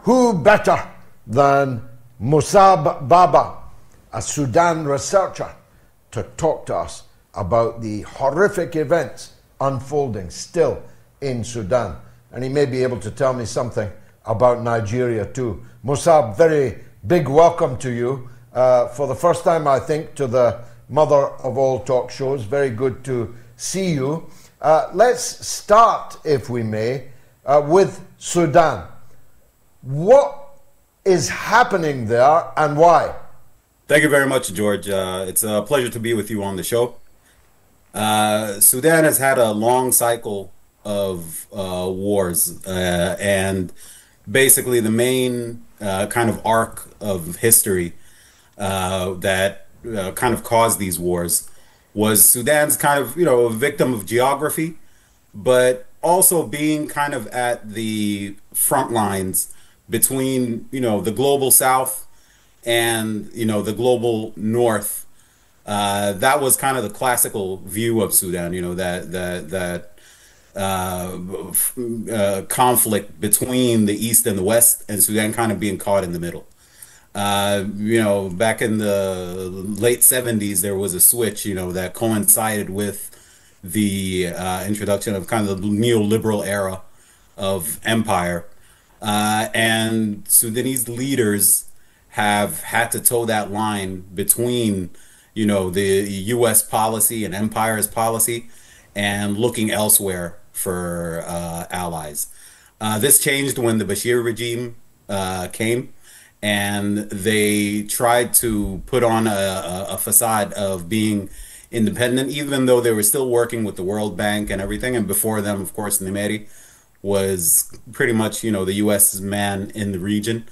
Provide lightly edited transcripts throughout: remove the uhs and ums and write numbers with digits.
who better than Musab Baba, a Sudan researcher, to talk to us about the horrific events unfolding still in Sudan. And he may be able to tell me something about Nigeria too. Musab, very big welcome to you. For the first time, I think, to the mother of all talk shows. Very good to see you. Let's start, if we may, with Sudan. What is happening there and why? Thank you very much, George. It's a pleasure to be with you on the show. Sudan has had a long cycle of wars, and basically the main kind of arc of history that kind of caused these wars was Sudan's kind of, a victim of geography, but also being kind of at the front lines between, the global south and, the global north. That was kind of the classical view of Sudan, that conflict between the east and the west, and Sudan kind of being caught in the middle. Back in the late 70s, there was a switch, that coincided with the introduction of kind of the neoliberal era of empire. And Sudanese leaders have had to toe that line between, the U.S. policy and empire's policy and looking elsewhere for allies. This changed when the Bashir regime came, and they tried to put on a facade of being independent, even though they were still working with the World Bank and everything. And before them, of course, Nimeri was pretty much, the U.S. man in the region.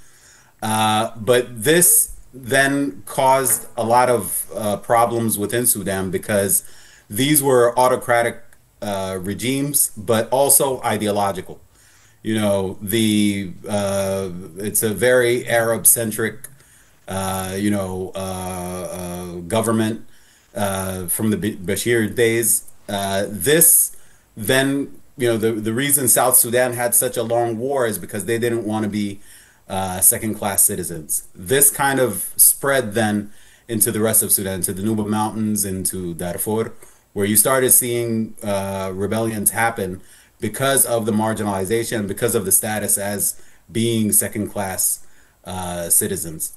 But this then caused a lot of problems within Sudan, because these were autocratic regimes, but also ideological. It's a very Arab-centric, government from the Bashir days. This then, the reason South Sudan had such a long war is because they didn't want to be second-class citizens. This kind of spread then into the rest of Sudan, to the Nuba Mountains, into Darfur, where you started seeing rebellions happen because of the marginalization, because of the status as being second-class citizens.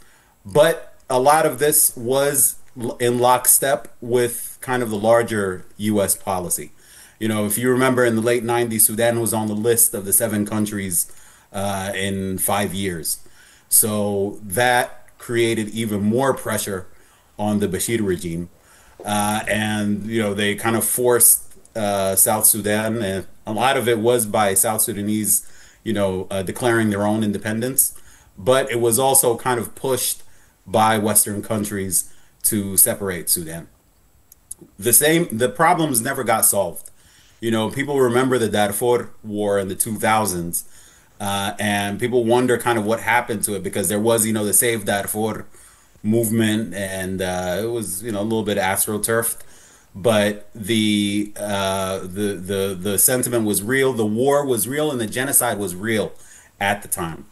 But a lot of this was in lockstep with kind of the larger U.S. policy. If you remember, in the late 90s, Sudan was on the list of the 7 countries in 5 years. So that created even more pressure on the Bashir regime. And, they kind of forced South Sudan, and a lot of it was by South Sudanese, declaring their own independence. But it was also kind of pushed by Western countries to separate Sudan. The problems never got solved. People remember the Darfur War in the 2000s, and people wonder kind of what happened to it, because there was, the Save Darfur movement, and it was, a little bit astroturfed, but the sentiment was real, the war was real, and the genocide was real at the time.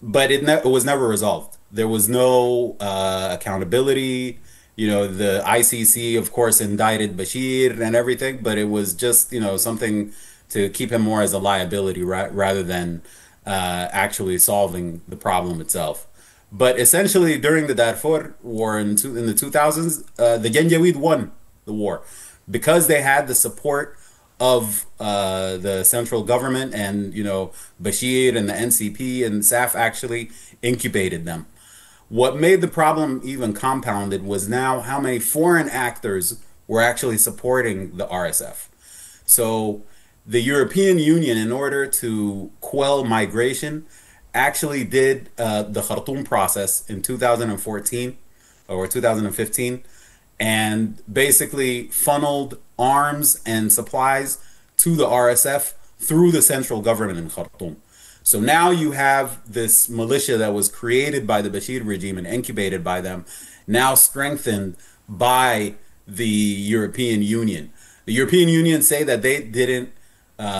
But it was never resolved. There was no accountability. The ICC, of course, indicted Bashir and everything, but it was just, something to keep him more as a liability rather than actually solving the problem itself. But essentially, during the Darfur War in the 2000s, the Janjaweed won the war because they had the support of the central government, and Bashir and the NCP and SAF actually incubated them. What made the problem even compounded was now how many foreign actors were actually supporting the RSF. So the European Union, in order to quell migration, actually did the Khartoum process in 2014 or 2015, and basically funneled arms and supplies to the RSF through the central government in Khartoum. So now you have this militia that was created by the Bashir regime and incubated by them, now strengthened by the European Union. The European Union say that they didn't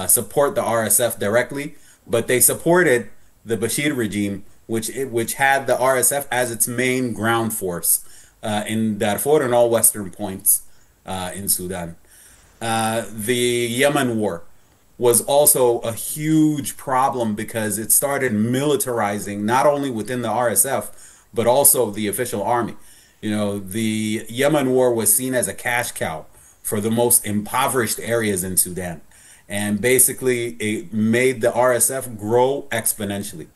support the RSF directly, but they supported the Bashir regime, which had the RSF as its main ground force in Darfur and all western points in Sudan. The Yemen war was also a huge problem because it started militarizing not only within the RSF but also the official army. You know, the Yemen war was seen as a cash cow for the most impoverished areas in Sudan, and basically it made the RSF grow exponentially.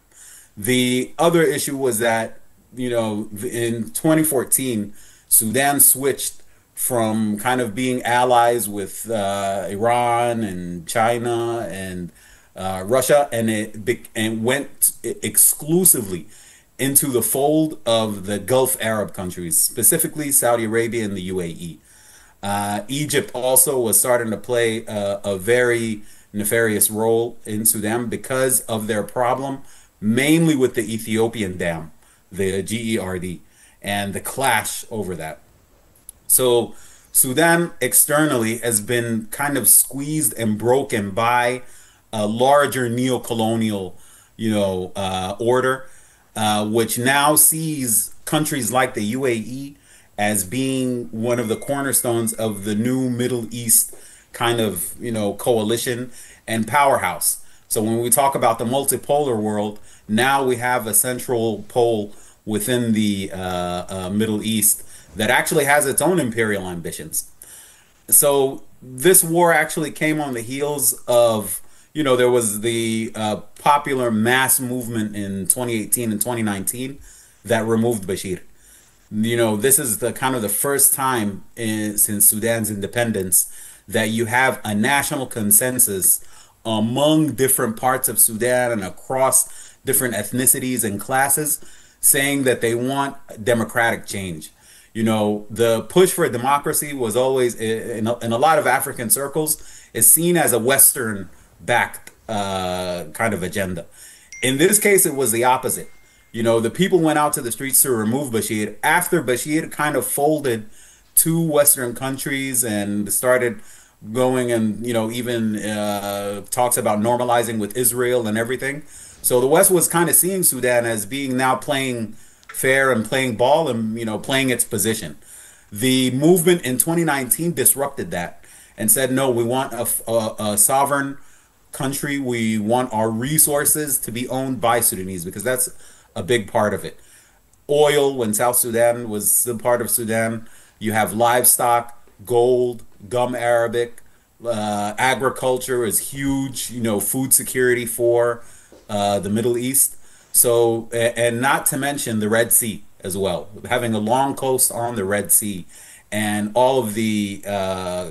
The other issue was that, you know, in 2014, Sudan switched from kind of being allies with Iran and China and Russia, and it went exclusively into the fold of the Gulf Arab countries, specifically Saudi Arabia and the UAE. Egypt also was starting to play a very nefarious role in Sudan because of their problem, mainly with the Ethiopian dam, the GERD, and the clash over that. So Sudan externally has been kind of squeezed and broken by a larger neo-colonial, order, which now sees countries like the UAE as being one of the cornerstones of the new Middle East kind of, coalition and powerhouse. So when we talk about the multipolar world, now we have a central pole within the Middle East that actually has its own imperial ambitions. So this war actually came on the heels of, there was the popular mass movement in 2018 and 2019 that removed Bashir. This is the kind of the first time since Sudan's independence that you have a national consensus among different parts of Sudan and across different ethnicities and classes saying that they want democratic change. The push for democracy was always, in a lot of African circles, is seen as a Western-backed kind of agenda. In this case, it was the opposite. The people went out to the streets to remove Bashir after Bashir kind of folded to Western countries and started going and, even talks about normalizing with Israel and everything. So the West was kind of seeing Sudan as being now playing fair and playing ball and, playing its position. The movement in 2019 disrupted that and said, no, we want a sovereign country. We want our resources to be owned by Sudanese, because that's a big part of it. Oil, when South Sudan was still part of Sudan, you have livestock, gold, gum arabic, agriculture is huge, food security for the Middle East. So, and not to mention the Red Sea as well, having a long coast on the Red Sea and all of the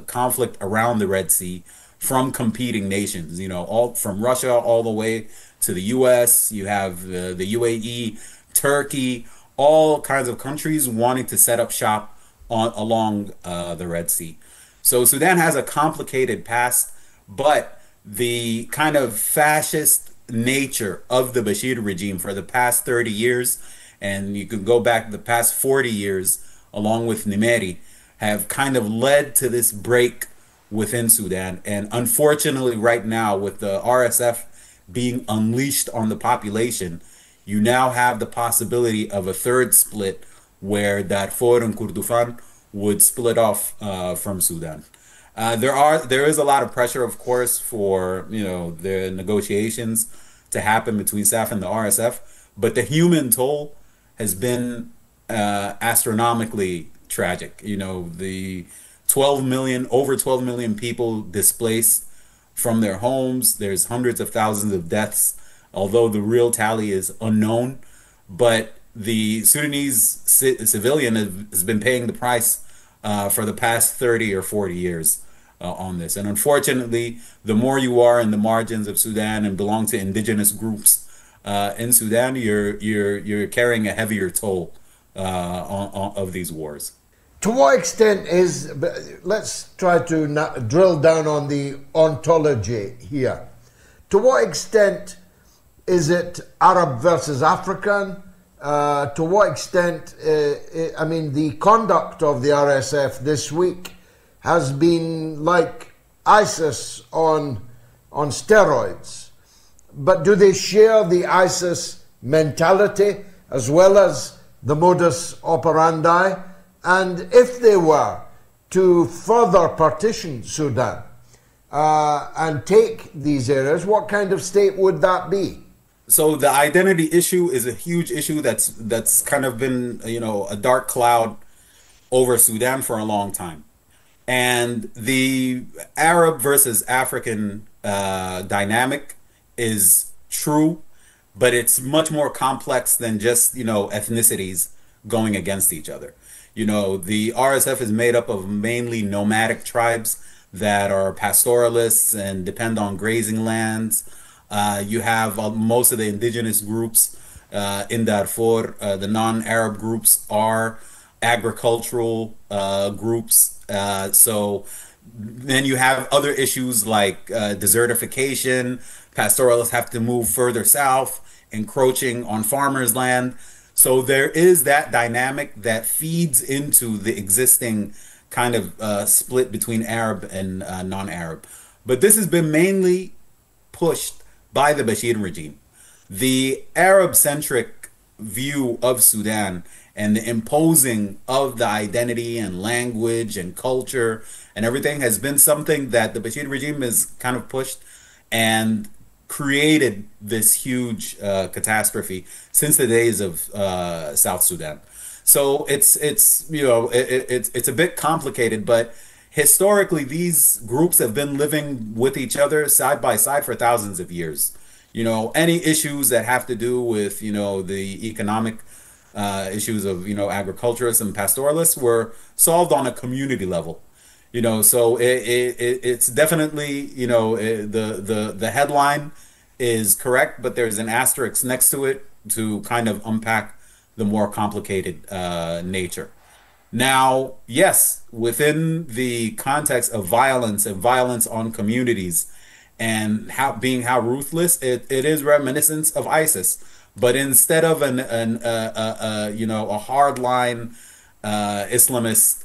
conflict around the Red Sea from competing nations, all from Russia all the way to the US. You have the UAE, Turkey, all kinds of countries wanting to set up shop along the Red Sea. So Sudan has a complicated past, but the kind of fascist nature of the Bashir regime for the past 30 years, and you can go back the past 40 years along with Nimeri, have kind of led to this break within Sudan. And unfortunately right now, with the RSF being unleashed on the population, you now have the possibility of a third split where Darfur and Kordofan would split off from Sudan. There is a lot of pressure, of course, for the negotiations to happen between SAF and the RSF, but the human toll has been astronomically tragic. The over 12 million people displaced from their homes. There's hundreds of thousands of deaths, although the real tally is unknown. But the Sudanese civilian has been paying the price for the past 30 or 40 years on this. And unfortunately, the more you are in the margins of Sudan and belong to indigenous groups in Sudan, you're carrying a heavier toll of these wars. To what extent let's try to drill down on the ontology here. To what extent is it Arab versus African? To what extent, the conduct of the RSF this week has been like ISIS on steroids. but do they share the ISIS mentality as well as the modus operandi? And if they were to further partition Sudan and take these areas, what kind of state would that be? So the identity issue is a huge issue that's kind of been, a dark cloud over Sudan for a long time. And the Arab versus African dynamic is true, but it's much more complex than just, ethnicities going against each other. The RSF is made up of mainly nomadic tribes that are pastoralists and depend on grazing lands. You have most of the indigenous groups in Darfur. The non-Arab groups are agricultural groups. So then you have other issues like desertification. Pastoralists have to move further south, encroaching on farmers' land. So there is that dynamic that feeds into the existing kind of split between Arab and non-Arab. But this has been mainly pushed by the Bashir regime. The Arab-centric view of Sudan and the imposing of the identity and language and culture and everything has been something that the Bashir regime has kind of pushed and created this huge catastrophe since the days of South Sudan. So it's a bit complicated, but historically these groups have been living with each other side by side for thousands of years. Any issues that have to do with the economic issues of agriculturists and pastoralists were solved on a community level. So it's definitely the headline is correct, but there's an asterisk next to it to kind of unpack the more complicated nature. Now, yes, within the context of violence and violence on communities and how ruthless it is reminiscent of ISIS, but instead of a hardline Islamist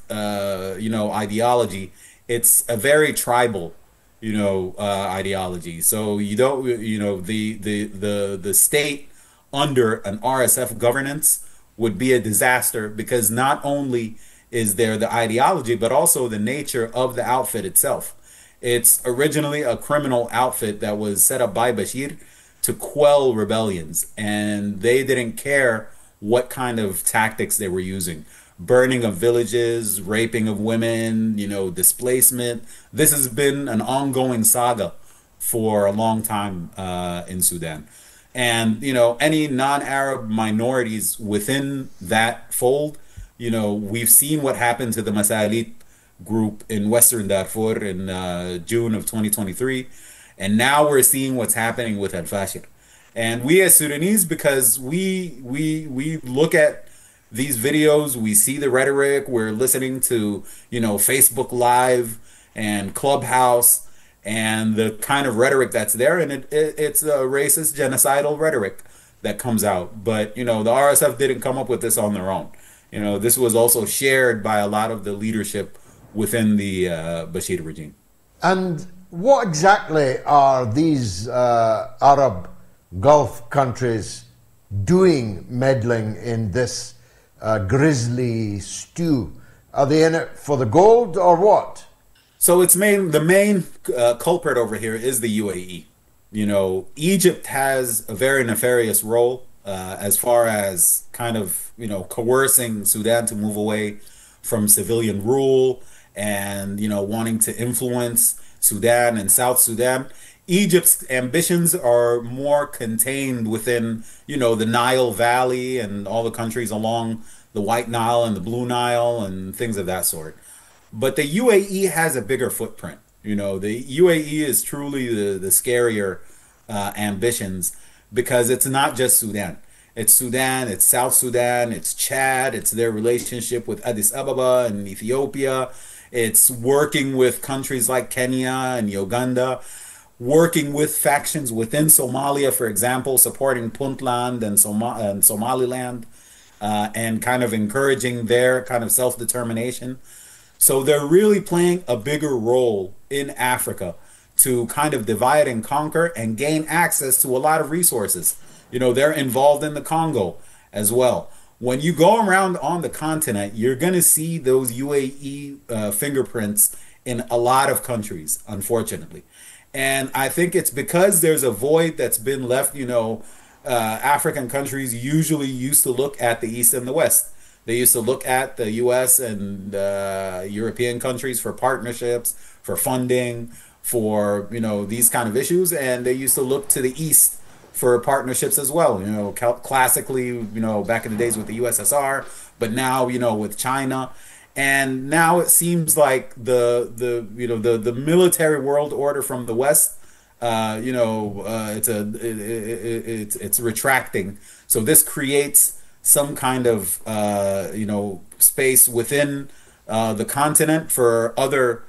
ideology, it's a very tribal ideology. So you don't the state under an RSF governance would be a disaster, because not only is there the ideology, but also the nature of the outfit itself. It's originally a criminal outfit that was set up by Bashir to quell rebellions, and they didn't care what kind of tactics they were using. Burning of villages, raping of women, displacement. This has been an ongoing saga for a long time in Sudan. And, any non-Arab minorities within that fold, we've seen what happened to the Masalit group in Western Darfur in June of 2023. And now we're seeing what's happening with Al-Fashir. And we as Sudanese, because we look at these videos, we see the rhetoric, we're listening to, Facebook Live and Clubhouse and the kind of rhetoric that's there, and it's a racist, genocidal rhetoric that comes out. But, the RSF didn't come up with this on their own. This was also shared by a lot of the leadership within the Bashir regime. And what exactly are these Arab Gulf countries doing meddling in this grisly stew? Are they in it for the gold or what? So the main culprit over here is the UAE. Egypt has a very nefarious role as far as kind of, coercing Sudan to move away from civilian rule and, wanting to influence Sudan and South Sudan. Egypt's ambitions are more contained within, the Nile Valley and all the countries along the White Nile and the Blue Nile and things of that sort. But the UAE has a bigger footprint. The UAE is truly the scarier ambitions, because it's not just Sudan. It's Sudan, it's South Sudan, it's Chad, it's their relationship with Addis Ababa and Ethiopia. It's working with countries like Kenya and Uganda, working with factions within Somalia, for example, supporting Puntland and Somaliland, and kind of encouraging their kind of self-determination. So they're really playing a bigger role in Africa to kind of divide and conquer and gain access to a lot of resources. They're involved in the Congo as well. When you go around on the continent, you're going to see those UAE fingerprints in a lot of countries, unfortunately. And I think it's because there's a void that's been left. African countries usually used to look at the East and the West. They used to look at the US and European countries for partnerships, for funding, for, these kind of issues. And they used to look to the East for partnerships as well. Classically, back in the days with the USSR, but now, with China. And now it seems like the military world order from the West, it's retracting. So this creates some kind of space within the continent for other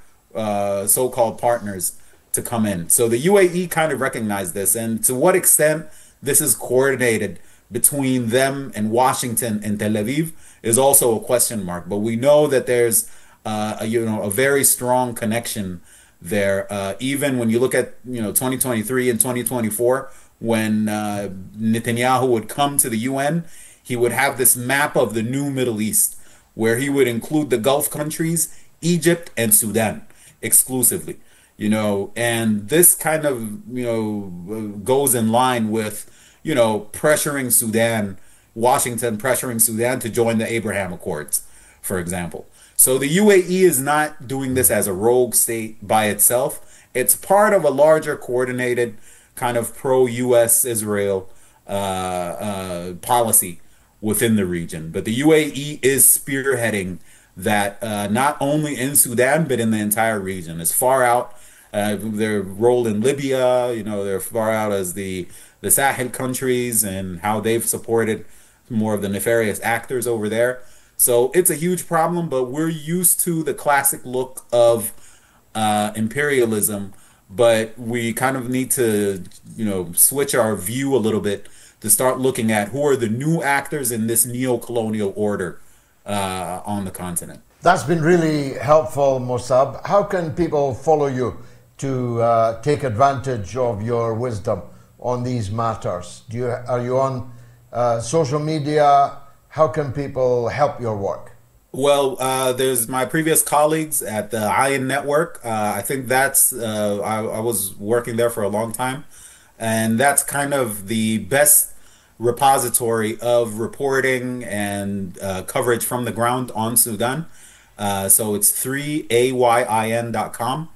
so-called partners to come in. So the UAE kind of recognized this, and to what extent this is coordinated between them and Washington and Tel Aviv is also a question mark. But we know that there's a very strong connection there. Even when you look at 2023 and 2024, when Netanyahu would come to the UN, he would have this map of the new Middle East, where he would include the Gulf countries, Egypt, and Sudan exclusively. And this kind of goes in line with pressuring Sudan, Washington pressuring Sudan to join the Abraham Accords, for example. So the UAE is not doing this as a rogue state by itself. It's part of a larger coordinated kind of pro-US Israel policy within the region. But the UAE is spearheading that, not only in Sudan, but in the entire region. As far out, their role in Libya, they're far out as the Sahel countries and how they've supported more of the nefarious actors over there. So it's a huge problem, but we're used to the classic look of imperialism, but we kind of need to, switch our view a little bit to start looking at who are the new actors in this neo-colonial order on the continent. That's been really helpful, Mossab. How can people follow you to take advantage of your wisdom on these matters? Are you on social media? How can people help your work? Well, there's my previous colleagues at the Ayin Network. I think that's, I was working there for a long time, and that's kind of the best repository of reporting and coverage from the ground on Sudan. So it's 3ayin.com.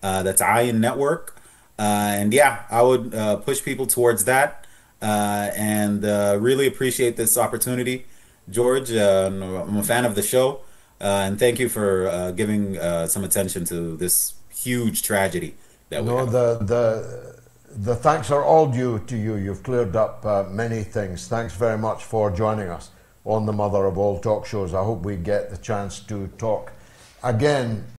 That's Ayin Network. And yeah, I would push people towards that, and really appreciate this opportunity, George. I'm a fan of the show, and thank you for giving some attention to this huge tragedy that we have. The thanks are all due to you. You've cleared up many things. Thanks very much for joining us on the Mother of All Talk Shows. I hope we get the chance to talk again.